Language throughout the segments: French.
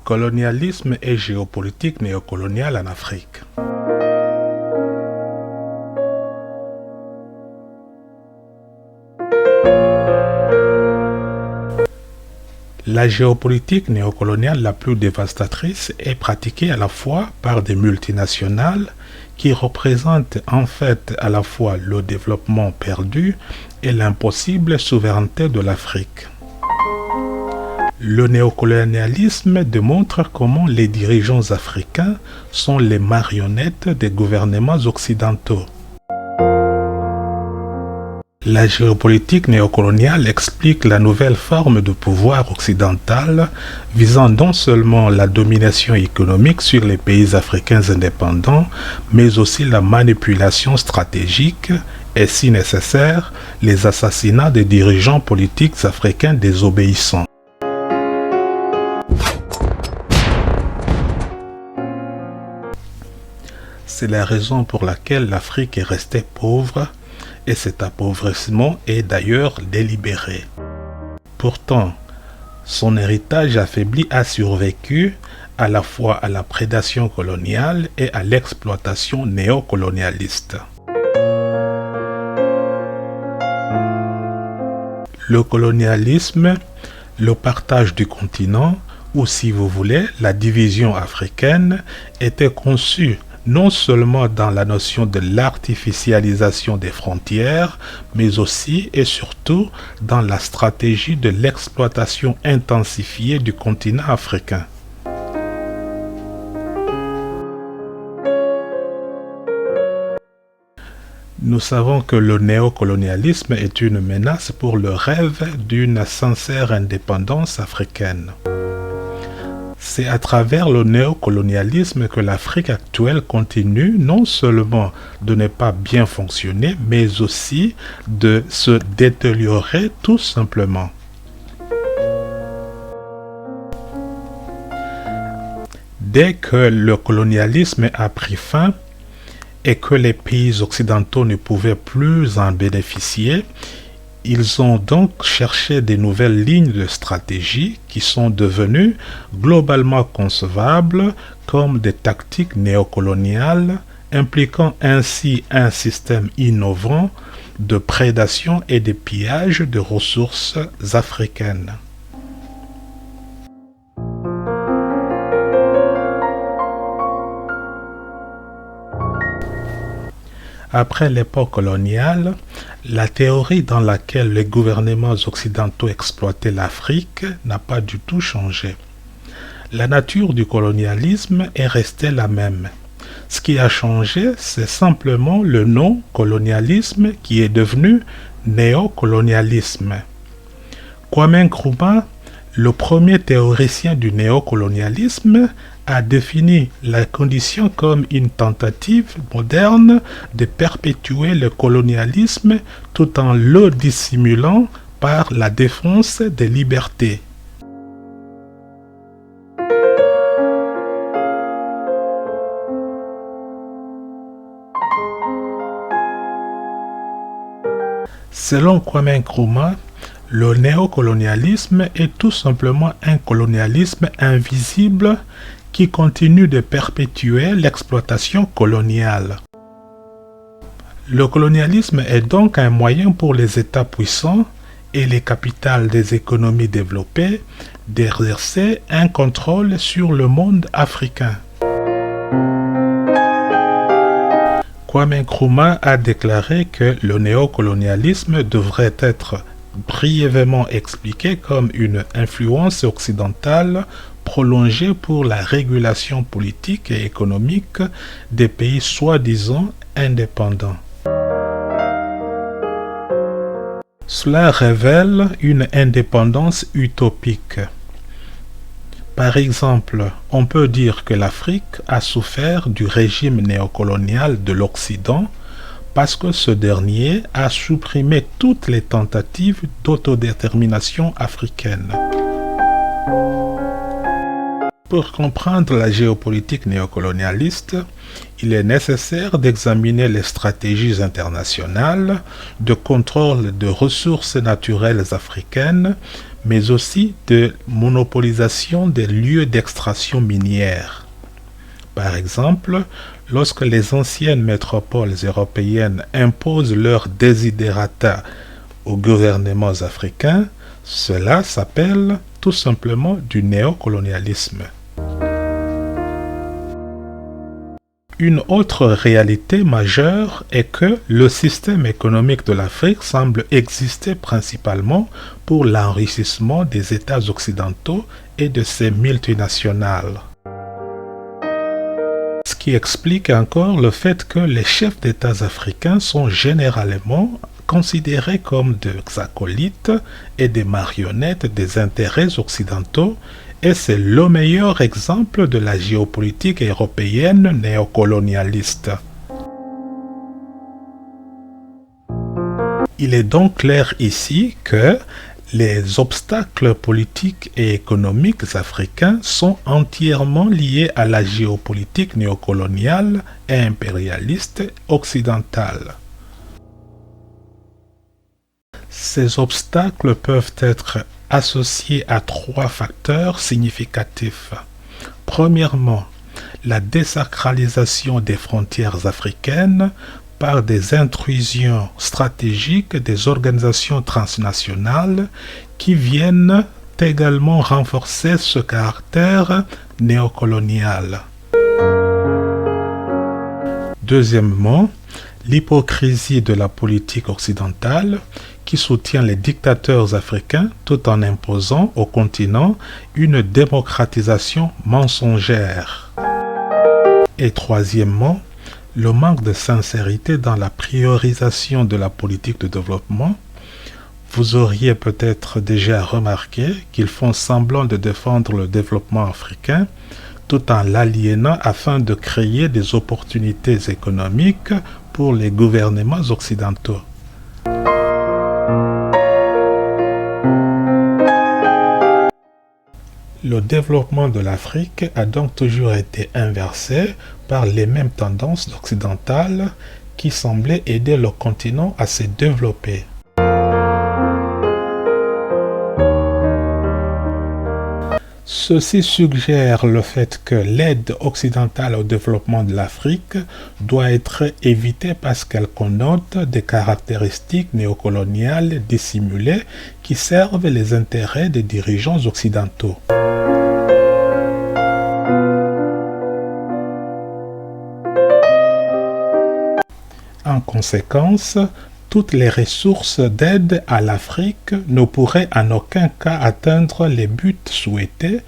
Colonialisme et géopolitique néocoloniale en Afrique. La géopolitique néocoloniale la plus dévastatrice est pratiquée à la fois par des multinationales qui représentent en fait à la fois le développement perdu et l'impossible souveraineté de l'Afrique. Le néocolonialisme démontre comment les dirigeants africains sont les marionnettes des gouvernements occidentaux. La géopolitique néocoloniale explique la nouvelle forme de pouvoir occidental visant non seulement la domination économique sur les pays africains indépendants, mais aussi la manipulation stratégique et, si nécessaire, les assassinats des dirigeants politiques africains désobéissants. C'est la raison pour laquelle l'Afrique est restée pauvre et cet appauvrissement est d'ailleurs délibéré. Pourtant, son héritage affaibli a survécu à la fois à la prédation coloniale et à l'exploitation néocolonialiste. Le colonialisme, le partage du continent, ou si vous voulez, la division africaine, était conçu non seulement dans la notion de l'artificialisation des frontières, mais aussi et surtout dans la stratégie de l'exploitation intensifiée du continent africain. Nous savons que le néocolonialisme est une menace pour le rêve d'une sincère indépendance africaine. C'est à travers le néocolonialisme que l'Afrique actuelle continue non seulement de ne pas bien fonctionner, mais aussi de se détériorer tout simplement. Dès que le colonialisme a pris fin et que les pays occidentaux ne pouvaient plus en bénéficier, ils ont donc cherché des nouvelles lignes de stratégie qui sont devenues globalement concevables comme des tactiques néocoloniales, impliquant ainsi un système innovant de prédation et de pillage de ressources africaines. Après l'époque coloniale, la théorie dans laquelle les gouvernements occidentaux exploitaient l'Afrique n'a pas du tout changé. La nature du colonialisme est restée la même. Ce qui a changé, c'est simplement le nom colonialisme qui est devenu néocolonialisme. Kwame Nkrumah, le premier théoricien du néocolonialisme, a défini la condition comme une tentative moderne de perpétuer le colonialisme tout en le dissimulant par la défense des libertés. Selon Kwame Nkrumah, le néocolonialisme est tout simplement un colonialisme invisible qui continue de perpétuer l'exploitation coloniale. Le colonialisme est donc un moyen pour les États puissants et les capitales des économies développées d'exercer un contrôle sur le monde africain. Kwame Nkrumah a déclaré que le néocolonialisme devrait être brièvement expliqué comme une influence occidentale prolongée pour la régulation politique et économique des pays soi-disant indépendants. Cela révèle une indépendance utopique. Par exemple, on peut dire que l'Afrique a souffert du régime néocolonial de l'Occident parce que ce dernier a supprimé toutes les tentatives d'autodétermination africaine. Pour comprendre la géopolitique néocolonialiste, il est nécessaire d'examiner les stratégies internationales de contrôle de ressources naturelles africaines, mais aussi de monopolisation des lieux d'extraction minière. Par exemple, lorsque les anciennes métropoles européennes imposent leurs desiderata aux gouvernements africains, cela s'appelle tout simplement du néocolonialisme. Une autre réalité majeure est que le système économique de l'Afrique semble exister principalement pour l'enrichissement des États occidentaux et de ses multinationales. Ce qui explique encore le fait que les chefs d'États africains sont généralement considérés comme des acolytes et des marionnettes des intérêts occidentaux, et c'est le meilleur exemple de la géopolitique européenne néocolonialiste. Il est donc clair ici que les obstacles politiques et économiques africains sont entièrement liés à la géopolitique néocoloniale et impérialiste occidentale. Ces obstacles peuvent être associés à trois facteurs significatifs. Premièrement, la désacralisation des frontières africaines par des intrusions stratégiques des organisations transnationales qui viennent également renforcer ce caractère néocolonial. Deuxièmement, l'hypocrisie de la politique occidentale qui soutient les dictateurs africains tout en imposant au continent une démocratisation mensongère. Et troisièmement, le manque de sincérité dans la priorisation de la politique de développement. Vous auriez peut-être déjà remarqué qu'ils font semblant de défendre le développement africain tout en l'aliénant afin de créer des opportunités économiques pour les gouvernements occidentaux. Le développement de l'Afrique a donc toujours été inversé par les mêmes tendances occidentales qui semblaient aider le continent à se développer. Ceci suggère le fait que l'aide occidentale au développement de l'Afrique doit être évitée parce qu'elle connote des caractéristiques néocoloniales dissimulées qui servent les intérêts des dirigeants occidentaux. En conséquence, toutes les ressources d'aide à l'Afrique ne pourraient en aucun cas atteindre les buts souhaités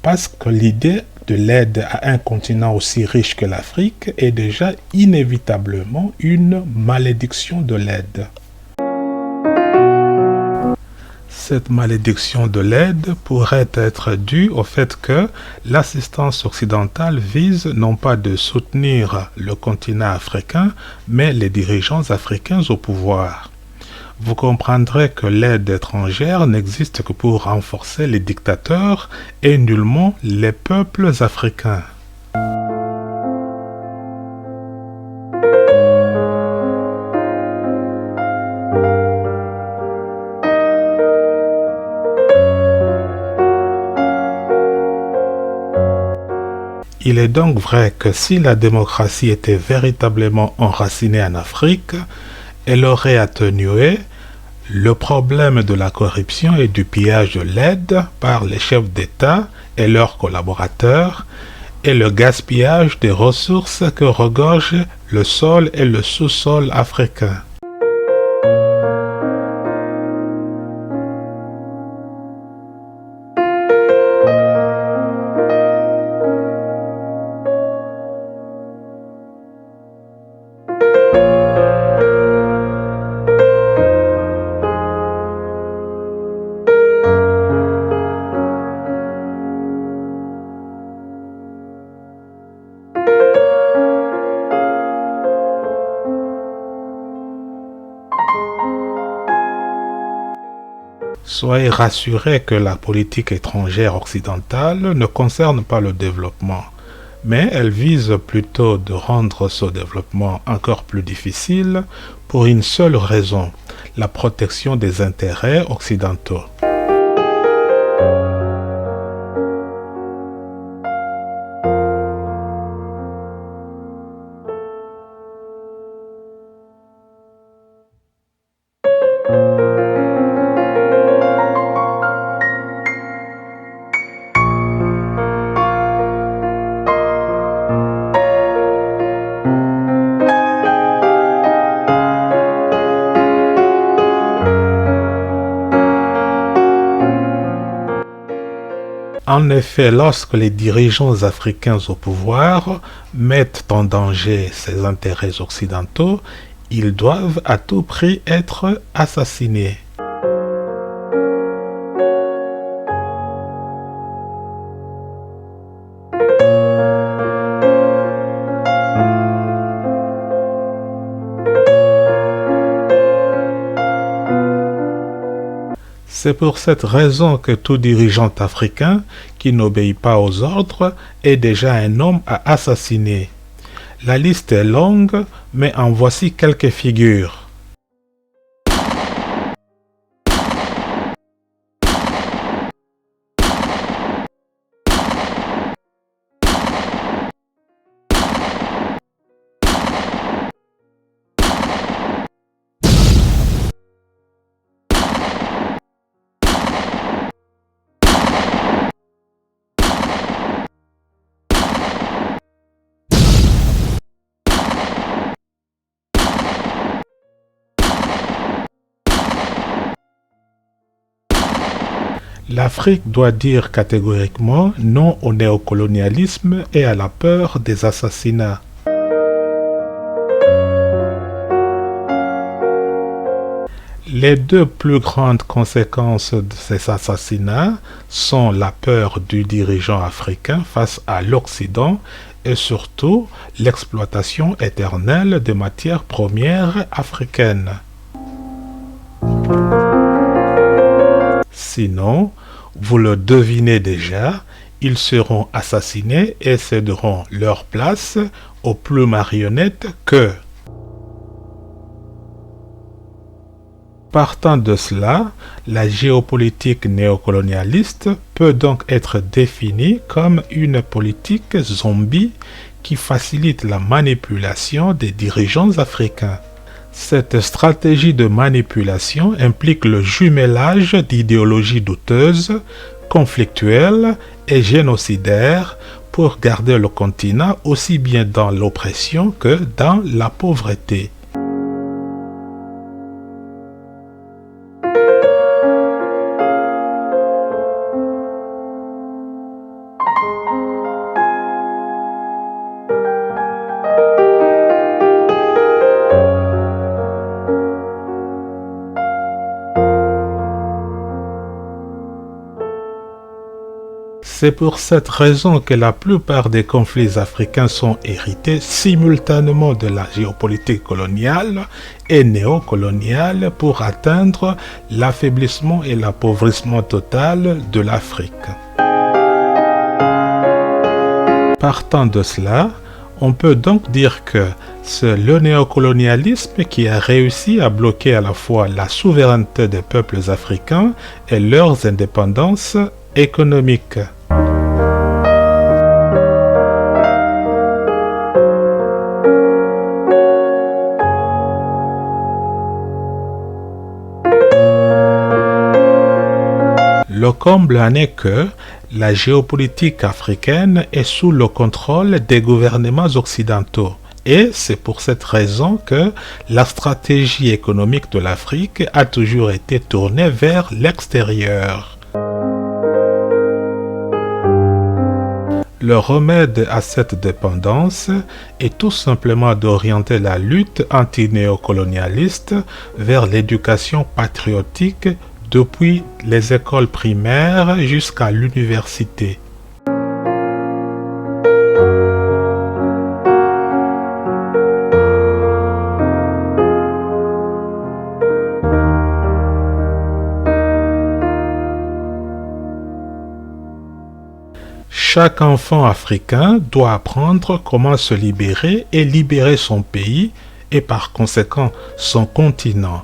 parce que l'idée de l'aide à un continent aussi riche que l'Afrique est déjà inévitablement une malédiction de l'aide. Cette malédiction de l'aide pourrait être due au fait que l'assistance occidentale vise non pas de soutenir le continent africain, mais les dirigeants africains au pouvoir. Vous comprendrez que l'aide étrangère n'existe que pour renforcer les dictateurs et nullement les peuples africains. Il est donc vrai que si la démocratie était véritablement enracinée en Afrique, elle aurait atténué le problème de la corruption et du pillage de l'aide par les chefs d'État et leurs collaborateurs et le gaspillage des ressources que regorgent le sol et le sous-sol africain. Soyez rassurés que la politique étrangère occidentale ne concerne pas le développement, mais elle vise plutôt de rendre ce développement encore plus difficile pour une seule raison, la protection des intérêts occidentaux. En effet, lorsque les dirigeants africains au pouvoir mettent en danger ces intérêts occidentaux, ils doivent à tout prix être assassinés. C'est pour cette raison que tout dirigeant africain qui n'obéit pas aux ordres est déjà un homme à assassiner. La liste est longue, mais en voici quelques figures. L'Afrique doit dire catégoriquement non au néocolonialisme et à la peur des assassinats. Les deux plus grandes conséquences de ces assassinats sont la peur du dirigeant africain face à l'Occident et surtout l'exploitation éternelle des matières premières africaines. Sinon, vous le devinez déjà, ils seront assassinés et céderont leur place aux plus marionnettes que. Partant de cela, la géopolitique néocolonialiste peut donc être définie comme une politique zombie qui facilite la manipulation des dirigeants africains. Cette stratégie de manipulation implique le jumelage d'idéologies douteuses, conflictuelles et génocidaires pour garder le continent aussi bien dans l'oppression que dans la pauvreté. C'est pour cette raison que la plupart des conflits africains sont hérités simultanément de la géopolitique coloniale et néocoloniale pour atteindre l'affaiblissement et l'appauvrissement total de l'Afrique. Partant de cela, on peut donc dire que c'est le néocolonialisme qui a réussi à bloquer à la fois la souveraineté des peuples africains et leurs indépendances économiques. Le comble en est que la géopolitique africaine est sous le contrôle des gouvernements occidentaux. Et c'est pour cette raison que la stratégie économique de l'Afrique a toujours été tournée vers l'extérieur. Le remède à cette dépendance est tout simplement d'orienter la lutte anti-néocolonialiste vers l'éducation patriotique depuis les écoles primaires jusqu'à l'université. Chaque enfant africain doit apprendre comment se libérer et libérer son pays et par conséquent son continent.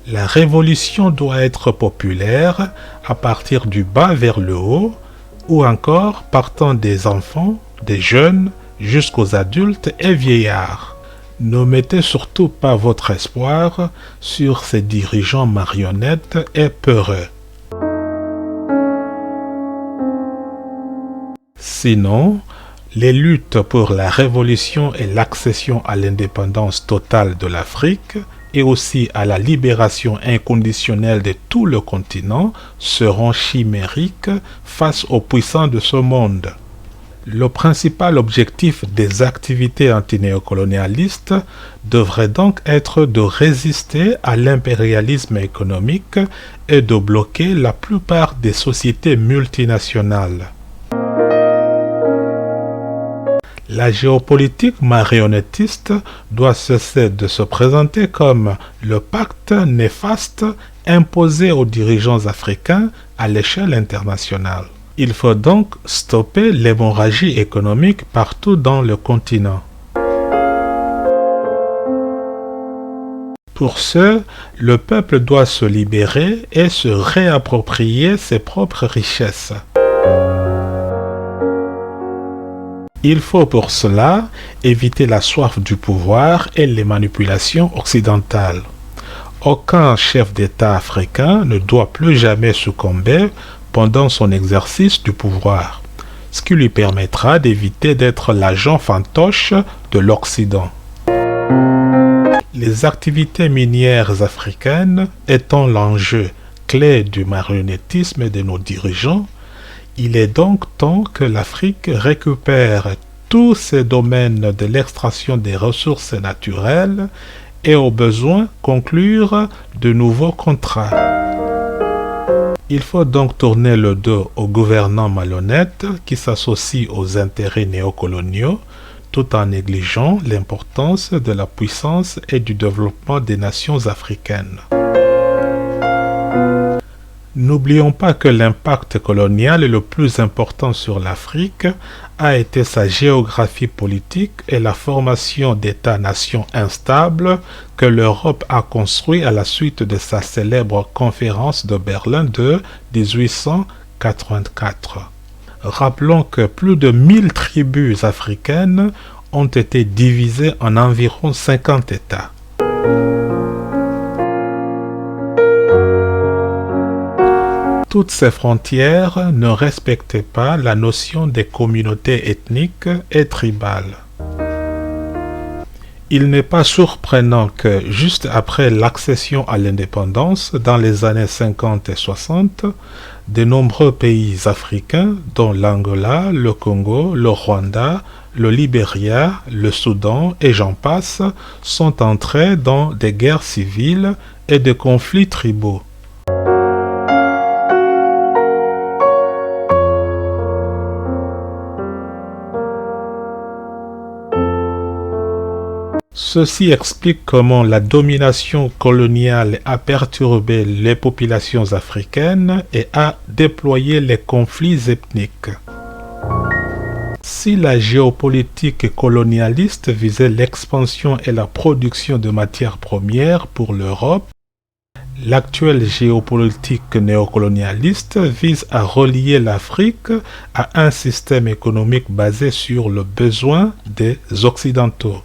La révolution doit être populaire à partir du bas vers le haut ou encore partant des enfants, des jeunes jusqu'aux adultes et vieillards. Ne mettez surtout pas votre espoir sur ces dirigeants marionnettes et peureux. Sinon, les luttes pour la révolution et l'accession à l'indépendance totale de l'Afrique et aussi à la libération inconditionnelle de tout le continent seront chimériques face aux puissants de ce monde. Le principal objectif des activités antinéocolonialistes devrait donc être de résister à l'impérialisme économique et de bloquer la plupart des sociétés multinationales. La géopolitique marionnettiste doit cesser de se présenter comme le pacte néfaste imposé aux dirigeants africains à l'échelle internationale. Il faut donc stopper l'hémorragie économique partout dans le continent. Pour ce, le peuple doit se libérer et se réapproprier ses propres richesses. Il faut pour cela éviter la soif du pouvoir et les manipulations occidentales. Aucun chef d'État africain ne doit plus jamais succomber pendant son exercice du pouvoir, ce qui lui permettra d'éviter d'être l'agent fantoche de l'Occident. Les activités minières africaines étant l'enjeu clé du marionnettisme de nos dirigeants, il est donc temps que l'Afrique récupère tous ces domaines de l'extraction des ressources naturelles et au besoin conclure de nouveaux contrats. Il faut donc tourner le dos aux gouvernants malhonnêtes qui s'associent aux intérêts néocoloniaux tout en négligeant l'importance de la puissance et du développement des nations africaines. N'oublions pas que l'impact colonial le plus important sur l'Afrique a été sa géographie politique et la formation d'États-nations instables que l'Europe a construit à la suite de sa célèbre conférence de Berlin de 1884. Rappelons que plus de 1000 tribus africaines ont été divisées en environ 50 États. Toutes ces frontières ne respectaient pas la notion des communautés ethniques et tribales. Il n'est pas surprenant que, juste après l'accession à l'indépendance, dans les années 50 et 60, de nombreux pays africains, dont l'Angola, le Congo, le Rwanda, le Libéria, le Soudan et j'en passe, sont entrés dans des guerres civiles et des conflits tribaux. Ceci explique comment la domination coloniale a perturbé les populations africaines et a déployé les conflits ethniques. Si la géopolitique colonialiste visait l'expansion et la production de matières premières pour l'Europe, l'actuelle géopolitique néocolonialiste vise à relier l'Afrique à un système économique basé sur le besoin des Occidentaux.